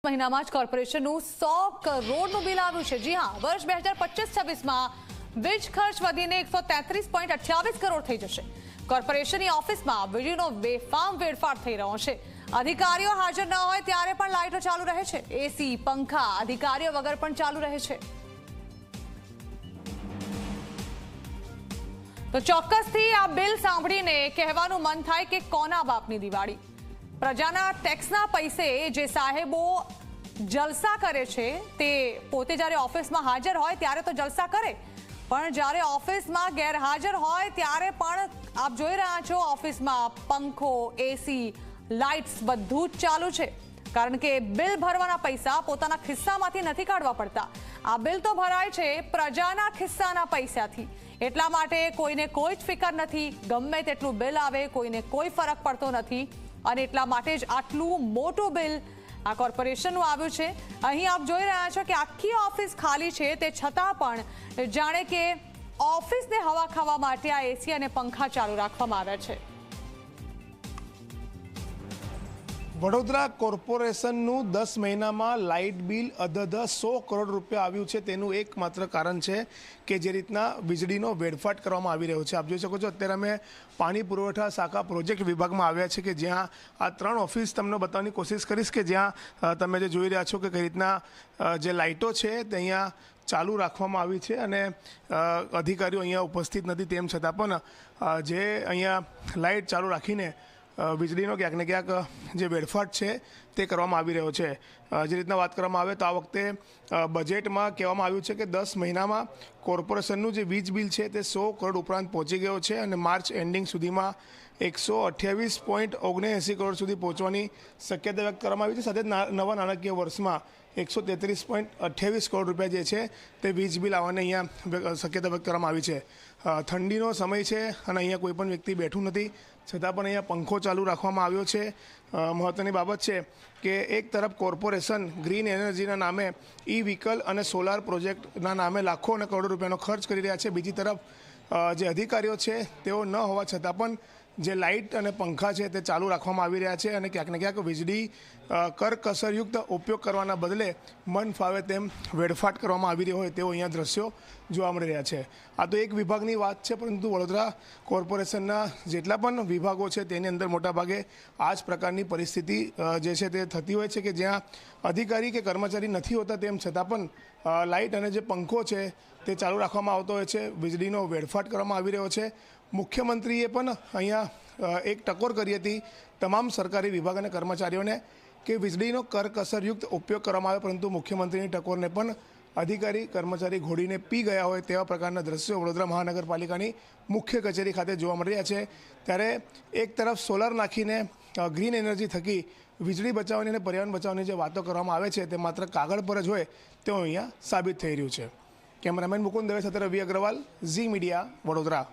મહિનામાં જ કોર્પોરેશનનું 100 કરોડનું બિલ આવ્યું છે। જી હા, વર્ષ 2025-26માં વીજ ખર્ચ વધીને 133.28 કરોડ થઈ જશે। કોર્પોરેશનની ઓફિસમાં વીજળીનો બેફામ વેડફાટ થઈ રહ્યો છે। અધિકારીઓ હાજર ન હોય ત્યારે પણ લાઇટો ચાલુ રહે છે। એસી, પંખા અધિકારીઓ વગર પણ ચાલુ રહે છે। તો ચોક્કસથી આ બિલ સાંભળીને કહેવાનું મન થાય કે કોના બાપની દિવાળી। પ્રજાના ટેક્સના પૈસે જે સાહેબો જલસા કરે છે તે પોતે જ્યારે ઓફિસમાં હાજર હોય ત્યારે તો જલસા કરે, પણ જ્યારે ઓફિસમાં ગેરહાજર હોય ત્યારે પણ આપ જોઈ રહ્યા છો ઓફિસમાં પંખો, એસી, લાઇટ્સ બધું જ ચાલુ છે। કારણ કે બિલ ભરવાના પૈસા પોતાના ખિસ્સામાંથી નથી કાઢવા પડતા। આ બિલ તો ભરાય છે પ્રજાના ખિસ્સાના પૈસાથી। એટલા માટે કોઈને કોઈ જ ફિકર નથી, ગમે તેટલું બિલ આવે કોઈને કોઈ ફરક પડતો નથી। અને એટલા માટે જ આટલું મોટું બિલ આ કોર્પોરેશનનું આવ્યું છે। અહીં આપ જોઈ રહ્યા છો કે આખી ઓફિસ ખાલી છે, તે છતાં પણ જાણે કે ઓફિસને હવા ખાવા માટે આ એસી અને પંખા ચાલુ રાખવામાં આવ્યા છે। વડોદરા કોર્પોરેશનનું 10 મહિનામાં લાઇટ બિલ અધધ 100 કરોડ રૂપિયા આવ્યું છે। તેનું એકમાત્ર કારણ છે કે જે રીતના વીજળીનો વેડફાટ કરવામાં આવી રહ્યો છે। આપ જોઈ શકો છો અત્યારે અમે પાણી પુરવઠા શાખા પ્રોજેક્ટ વિભાગમાં આવ્યા છે કે જ્યાં આ 3 ઓફિસ તમને બતાવવાની કોશિશ કરીશ કે જ્યાં તમે જે જોઈ રહ્યા છો કે કઈ રીતના જે લાઇટો છે તે અહીંયા ચાલુ રાખવામાં આવી છે અને અધિકારીઓ અહીંયા ઉપસ્થિત નથી, તેમ છતાં પણ જે અહીંયા લાઇટ ચાલુ રાખીને વીજળીનો ક્યાંક ને ક્યાંક જે વેડફાટ છે તે કરવામાં આવી રહ્યો છે। જે રીતના વાત કરવામાં આવે તો આ વખતે બજેટમાં કહેવામાં આવ્યું છે કે 10 મહિનામાં કોર્પોરેશનનું જે વીજ બિલ છે તે 100 કરોડ ઉપરાંત પહોંચી ગયો છે અને માર્ચ એન્ડિંગ સુધીમાં 128.79 કરોડ સુધી પહોંચવાની શક્યતા વ્યક્ત કરવામાં આવી છે। સાથે નવા નાણાકીય વર્ષમાં 133.28 કરોડ રૂપિયા જે છે તે વીજ બિલ આવવાની અહીંયા શક્યતા વ્યક્ત કરવામાં આવી છે। ઠંડીનો સમય છે અને અહીંયા કોઈ પણ વ્યક્તિ બેઠું નથી, છતાં પણ અહીંયા પંખો ચાલુ રાખવામાં આવ્યો છે। મહત્ત્વની બાબત છે કે એક તરફ કોર્પોરેશન ગ્રીન એનર્જીના નામે ઈ વ્હીકલ અને સોલાર પ્રોજેક્ટના નામે લાખો અને કરોડો રૂપિયાનો ખર્ચ કરી રહ્યા છે। બીજી તરફ જે અધિકારીઓ છે તેઓ ન હોવા છતાં પણ જે લાઇટ અને પંખા છે તે ચાલુ રાખવામાં આવી રહ્યા છે અને ક્યાંક ને ક્યાંક વીજળી કરકસરયુક્ત ઉપયોગ કરવાના બદલે મન ફાવે તેમ વેડફાટ કરવામાં આવી રહ્યો હોય તેવો અહીંયા દ્રશ્યો જોવા મળી રહ્યા છે। આ તો એક વિભાગની વાત છે, પરંતુ વડોદરા કોર્પોરેશનના જેટલા પણ વિભાગો છે તેની અંદર મોટાભાગે આ જ પ્રકારની પરિસ્થિતિ જે છે તે થતી હોય છે કે જ્યાં અધિકારી કે કર્મચારી નથી હોતા, તેમ છતાં પણ લાઇટ અને જે પંખો છે તે ચાલુ રાખવામાં આવતો હોય છે, વીજળીનો વેડફાટ કરવામાં આવી રહ્યો છે। મુખ્યમંત્રીએ પણ અહીંયા એક ટકોર કરી હતી તમામ સરકારી વિભાગ અને કર્મચારીઓને કે વીજળીનો કરકસરયુક્ત ઉપયોગ કરવામાં આવે, પરંતુ મુખ્યમંત્રીની ટકોરને પણ અધિકારી કર્મચારી ઘોડીને પી ગયા હોય તેવા પ્રકારના દ્રશ્યો વડોદરા મહાનગરપાલિકાની મુખ્ય કચેરી ખાતે જોવા મળી રહ્યા છે। ત્યારે એક તરફ સોલાર નાખીને ગ્રીન એનર્જી થકી વીજળી બચાવવાની અને પર્યાવરણ બચાવવાની જે વાતો કરવામાં આવે છે તે માત્ર કાગળ પર જ હોય તેવું અહીંયા સાબિત થઈ રહ્યું છે। કેમેરામેન મુકુંદ દવે સાથે રવિ અગ્રવાલ, ઝી મીડિયા, વડોદરા।